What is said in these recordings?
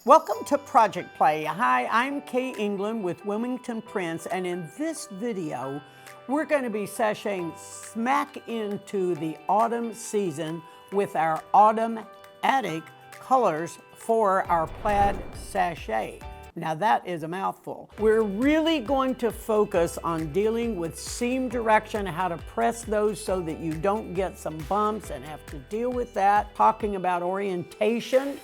Welcome to Project Play. Hi, I'm Kaye England with Wilmington Prints, and in this video, we're going to be sashaying smack into the autumn season with our autumn attic colors for our Plaid Sash-ay. Now that is a mouthful. We're really going to focus on dealing with seam direction, how to press those so that you don't get some bumps and have to deal with that. Talking about orientation.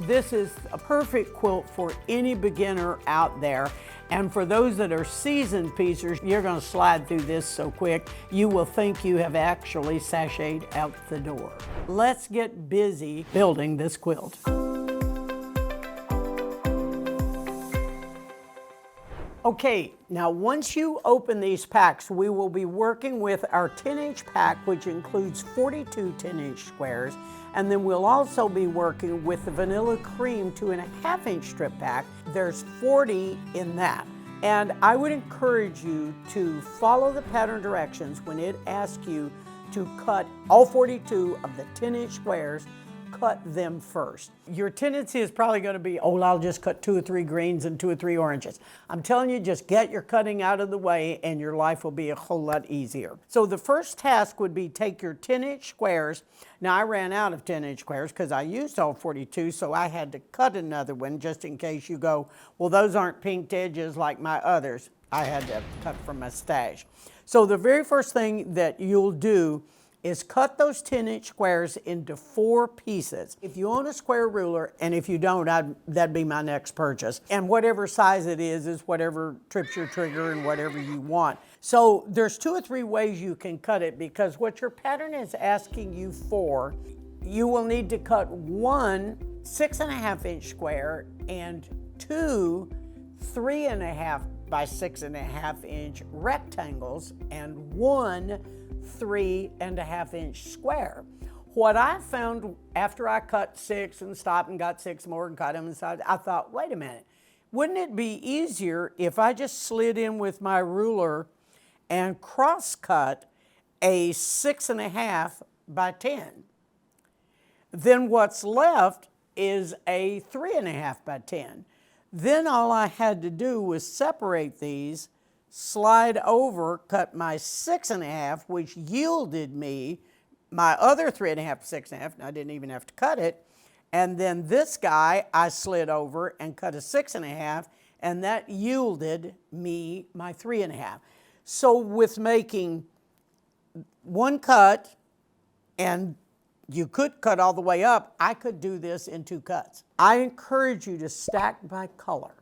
This is a perfect quilt for any beginner out there. And for those that are seasoned piecers, you're gonna slide through this so quick, you will think you have actually sashayed out the door. Let's get busy building this quilt. Okay, now once you open these packs, we will be working with our 10-inch pack, which includes 42 10-inch squares, and then we'll also be working with the vanilla cream 2.5-inch strip pack. There's 40 in that. And I would encourage you to follow the pattern directions when it asks you to cut all 42 of the 10-inch squares. Cut them first. Your tendency is probably going to be, oh, I'll just cut 2 or 3 greens and 2 or 3 oranges. I'm telling you, just get your cutting out of the way and your life will be a whole lot easier. So the first task would be take your 10-inch squares. Now I ran out of 10-inch squares because I used all 42, so I had to cut another one just in case you go, well, those aren't pinked edges like my others. I had to cut from my stash. So the very first thing that you'll do is cut those 10-inch squares into 4 pieces. If you own a square ruler, and if you don't, that'd be my next purchase. And whatever size it is whatever trips your trigger and whatever you want. So there's 2 or 3 ways you can cut it, because what your pattern is asking you for, you will need to cut 1 6.5-inch square and 2 3.5 by 6.5-inch rectangles and 1 3.5-inch square. What I found after I cut 6 and stopped and got 6 more and cut them inside, I thought, wait a minute, wouldn't it be easier if I just slid in with my ruler and cross cut a 6.5 by 10? Then what's left is a 3.5 by 10. Then all I had to do was separate these, slide over, cut my 6.5, which yielded me my other 3.5 to 6.5, and I didn't even have to cut it. And then this guy I slid over and cut a 6.5, and that yielded me my 3.5. So with making 1 cut, and you could cut all the way up, I could do this in 2 cuts. I encourage you to stack by color.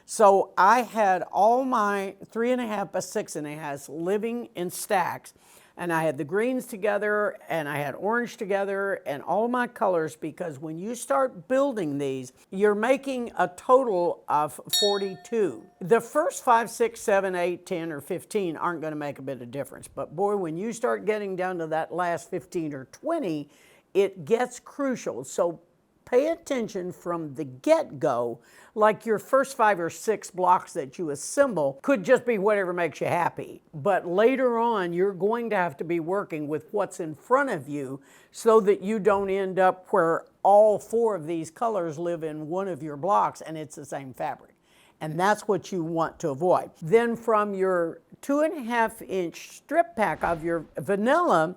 So I had all my 3.5 by 6.5s living in stacks, and I had the greens together and I had orange together and all my colors, because when you start building these, you're making a total of 42. The first 5, 6, 7, 8, 10, or 15 aren't going to make a bit of difference, but boy, when you start getting down to that last 15 or 20, it gets crucial. So pay attention from the get-go. Like your first 5 or 6 blocks that you assemble could just be whatever makes you happy. But later on, you're going to have to be working with what's in front of you so that you don't end up where all 4 of these colors live in one of your blocks and it's the same fabric. And that's what you want to avoid. Then from your 2.5-inch strip pack of your vanilla,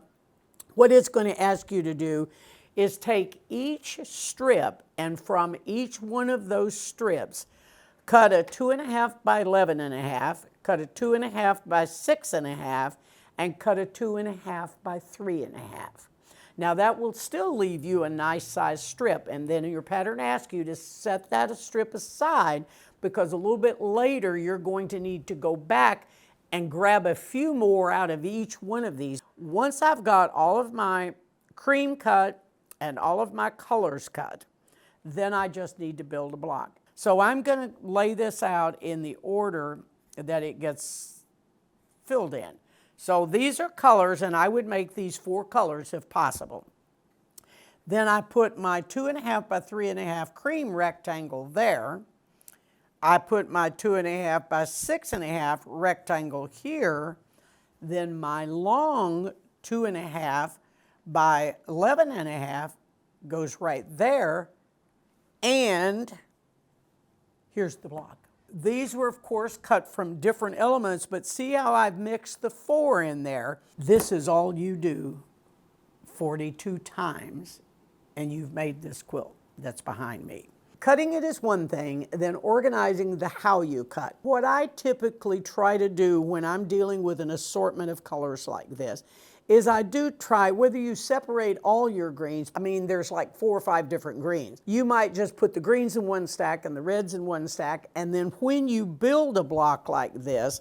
what it's going to ask you to do is take each strip, and from each one of those strips, cut a 2.5 by 11.5, cut a 2.5 by 6.5, and cut a 2.5 by 3.5. Now that will still leave you a nice size strip, and then your pattern asks you to set that strip aside, because a little bit later you're going to need to go back and grab a few more out of each one of these. Once I've got all of my cream cut and all of my colors cut, then I just need to build a block. So I'm going to lay this out in the order that it gets filled in. So these are colors, and I would make these 4 colors if possible. Then I put my 2.5 by 3.5 cream rectangle there. I put my 2.5 by 6.5 rectangle here. Then my long 2.5 by 11.5 goes right there, and Here's the block. These were, of course, cut from different elements, but see how I've mixed the 4 in there? This is all you do 42 times, and you've made this quilt that's behind me. Cutting it is one thing, then organizing the how you cut. What I typically try to do when I'm dealing with an assortment of colors like this is I do try, whether you separate all your greens, I mean, there's like 4 or 5 different greens. You might just put the greens in one stack and the reds in one stack, and then when you build a block like this,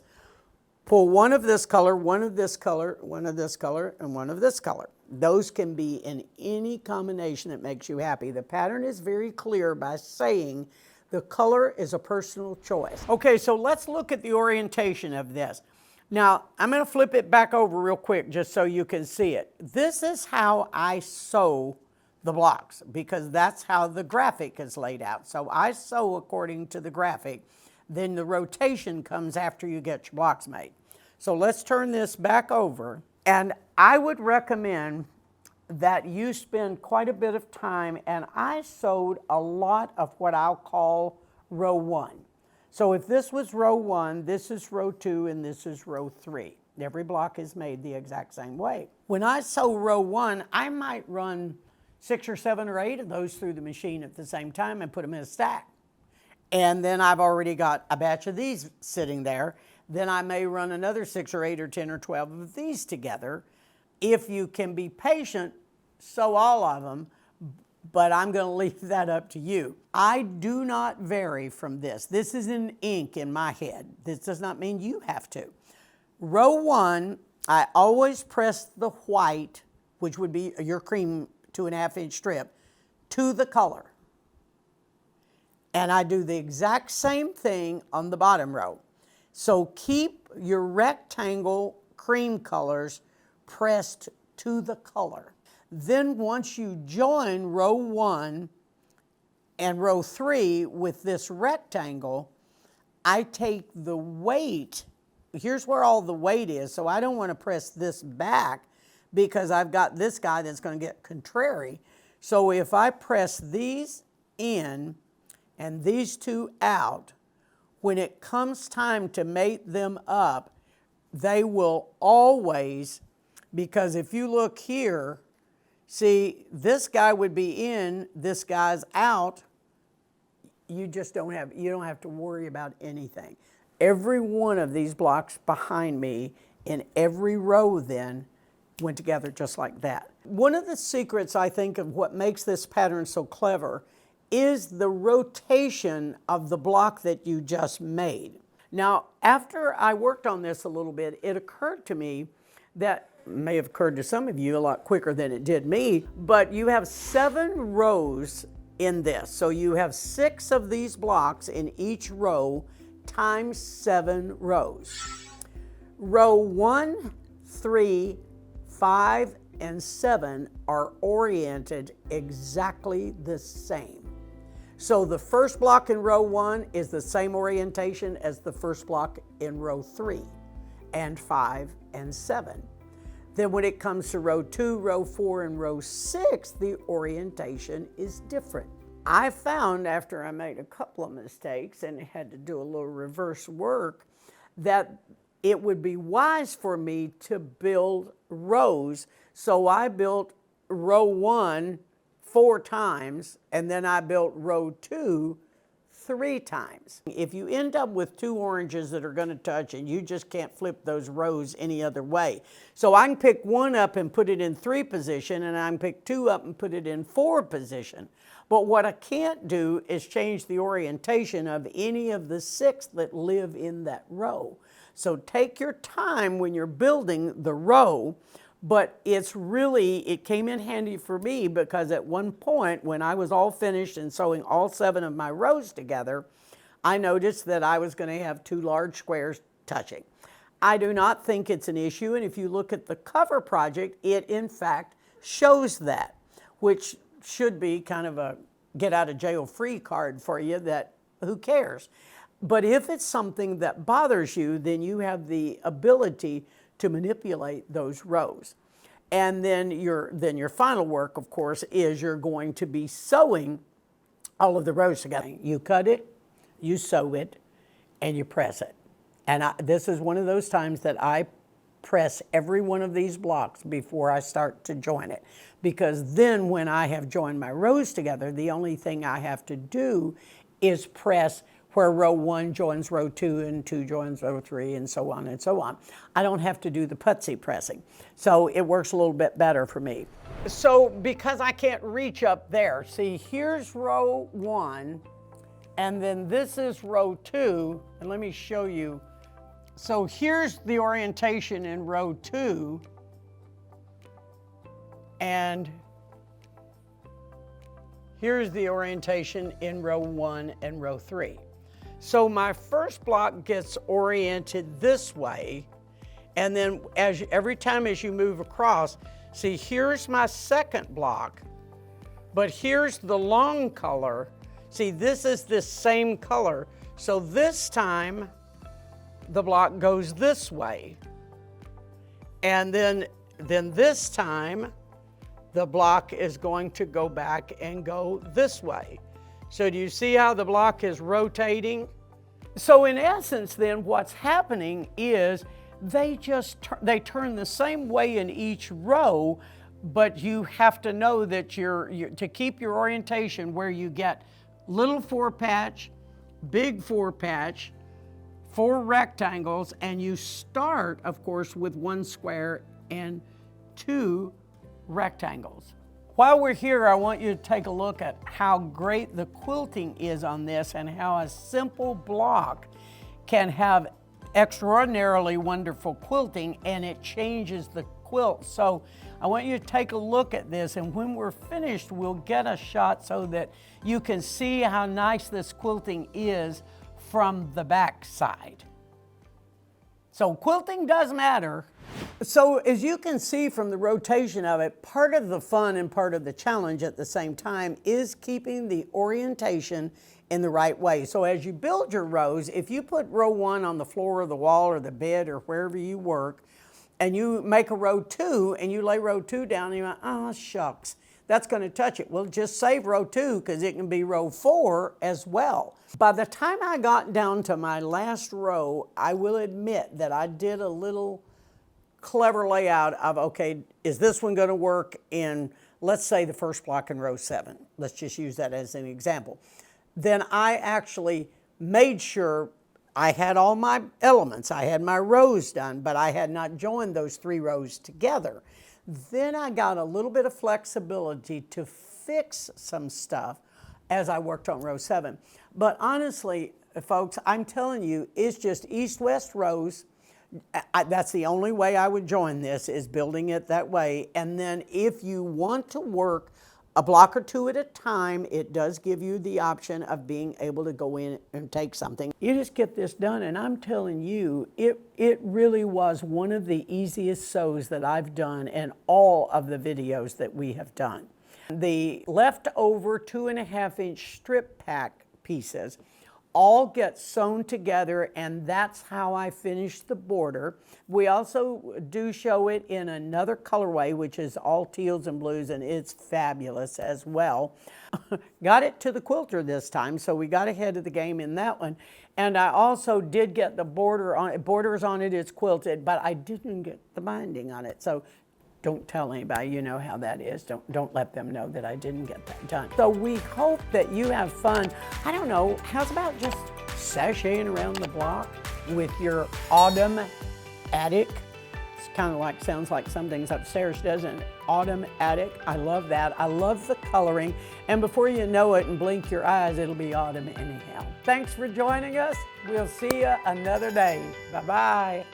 pull one of this color, one of this color, one of this color, and one of this color. Those can be in any combination that makes you happy. The pattern is very clear by saying the color is a personal choice. Okay, so let's look at the orientation of this. Now, I'm going to flip it back over real quick just so you can see it. This is how I sew the blocks because that's how the graphic is laid out. So I sew according to the graphic. Then the rotation comes after you get your blocks made. So let's turn this back over. And I would recommend that you spend quite a bit of time, and I sewed a lot of what I'll call row 1. So if this was row 1, this is row 2, and this is row 3. Every block is made the exact same way. When I sew row 1, I might run 6 or 7 or 8 of those through the machine at the same time and put them in a stack. And then I've already got a batch of these sitting there. Then I may run another 6 or 8 or 10 or 12 of these together. If you can be patient, sew all of them, but I'm going to leave that up to you. I do not vary from this. This is in ink in my head. This does not mean you have to. Row 1, I always press the white, which would be your cream 2.5 inch strip, to the color. And I do the exact same thing on the bottom row. So keep your rectangle cream colors pressed to the color. Then once you join row 1 and row 3 with this rectangle, I take the weight, here's where all the weight is, so I don't want to press this back because I've got this guy that's going to get contrary. So if I press these in and these 2 out, when it comes time to mate them up, they will always, because if you look here, see, this guy would be in, this guy's out. You just don't have to worry about anything. Every one of these blocks behind me in every row then went together just like that. One of the secrets, I think, of what makes this pattern so clever is the rotation of the block that you just made. Now, after I worked on this a little bit, it occurred to me that may have occurred to some of you a lot quicker than it did me, but you have 7 rows in this. So you have 6 of these blocks in each row times 7 rows. Row 1, 3, 5, and 7 are oriented exactly the same. So the first block in row 1 is the same orientation as the first block in row 3 and 5 and 7. Then when it comes to row 2, row 4, and row 6, the orientation is different. I found after I made a couple of mistakes and had to do a little reverse work that it would be wise for me to build rows. So I built row 1 4 times, and then I built row 2 3 times. If you end up with 2 oranges that are going to touch and you just can't flip those rows any other way. So I can pick 1 up and put it in 3 position, and I can pick 2 up and put it in 4 position. But what I can't do is change the orientation of any of the 6 that live in that row. So take your time when you're building the row. But it came in handy for me because at one point when I was all finished and sewing all 7 of my rows together, I noticed that I was going to have 2 large squares touching. I do not think it's an issue, and if you look at the cover project, it in fact shows that, which should be kind of a get out of jail free card for you that who cares. But if it's something that bothers you, then you have the ability to manipulate those rows. And then your final work, of course, is you're going to be sewing all of the rows together. You cut it, you sew it, and you press it. And this is one of those times that I press every one of these blocks before I start to join it. Because then when I have joined my rows together, the only thing I have to do is press where row 1 joins row 2 and 2 joins row 3 and so on and so on. I don't have to do the putsy pressing. So it works a little bit better for me. So because I can't reach up there, see, here's row 1 and then this is row 2, and let me show you. So here's the orientation in row 2, and here's the orientation in row 1 and row 3. So my first block gets oriented this way, and then every time as you move across, see, here's my second block, but here's the long color. See, this is this same color. So this time, the block goes this way. And then this time, the block is going to go back and go this way. So do you see how the block is rotating? So in essence then, what's happening is they turn the same way in each row, but you have to know that to keep your orientation where you get little 4-patch, big 4-patch, 4 rectangles, and you start, of course, with 1 square and 2 rectangles. While we're here, I want you to take a look at how great the quilting is on this and how a simple block can have extraordinarily wonderful quilting, and it changes the quilt. So I want you to take a look at this, and when we're finished, we'll get a shot so that you can see how nice this quilting is from the back side. So quilting does matter. So as you can see from the rotation of it, part of the fun and part of the challenge at the same time is keeping the orientation in the right way. So as you build your rows, if you put row 1 on the floor or the wall or the bed or wherever you work, and you make a row 2 and you lay row 2 down and you're like, oh shucks, that's going to touch it. Well, just save row 2 because it can be row 4 as well. By the time I got down to my last row, I will admit that I did a little clever layout of, okay, is this one going to work in, let's say, the first block in row 7. Let's just use that as an example. Then I actually made sure I had all my elements. I had my rows done, but I had not joined those 3 rows together. Then I got a little bit of flexibility to fix some stuff as I worked on row 7. But honestly, folks, I'm telling you, it's just east-west rows. That's the only way I would join this, is building it that way. And then if you want to work a block or 2 at a time, it does give you the option of being able to go in and take something. You just get this done, and I'm telling you, it really was one of the easiest sews that I've done in all of the videos that we have done. The leftover 2.5-inch strip pack pieces all get sewn together, and that's how I finished the border. We also do show it in another colorway, which is all teals and blues, and it's fabulous as well. Got it to the quilter this time, so we got ahead of the game in that one. And I also did get the border on it. Borders on it, it's quilted, but I didn't get the binding on it. So don't tell anybody, you know how that is. Don't let them know that I didn't get that done. So we hope that you have fun. I don't know, how's about just sashaying around the block with your autumn attic? It's kind of like, sounds like something's upstairs, doesn't it? Autumn attic, I love that. I love the coloring. And before you know it and blink your eyes, it'll be autumn anyhow. Thanks for joining us. We'll see you another day. Bye-bye.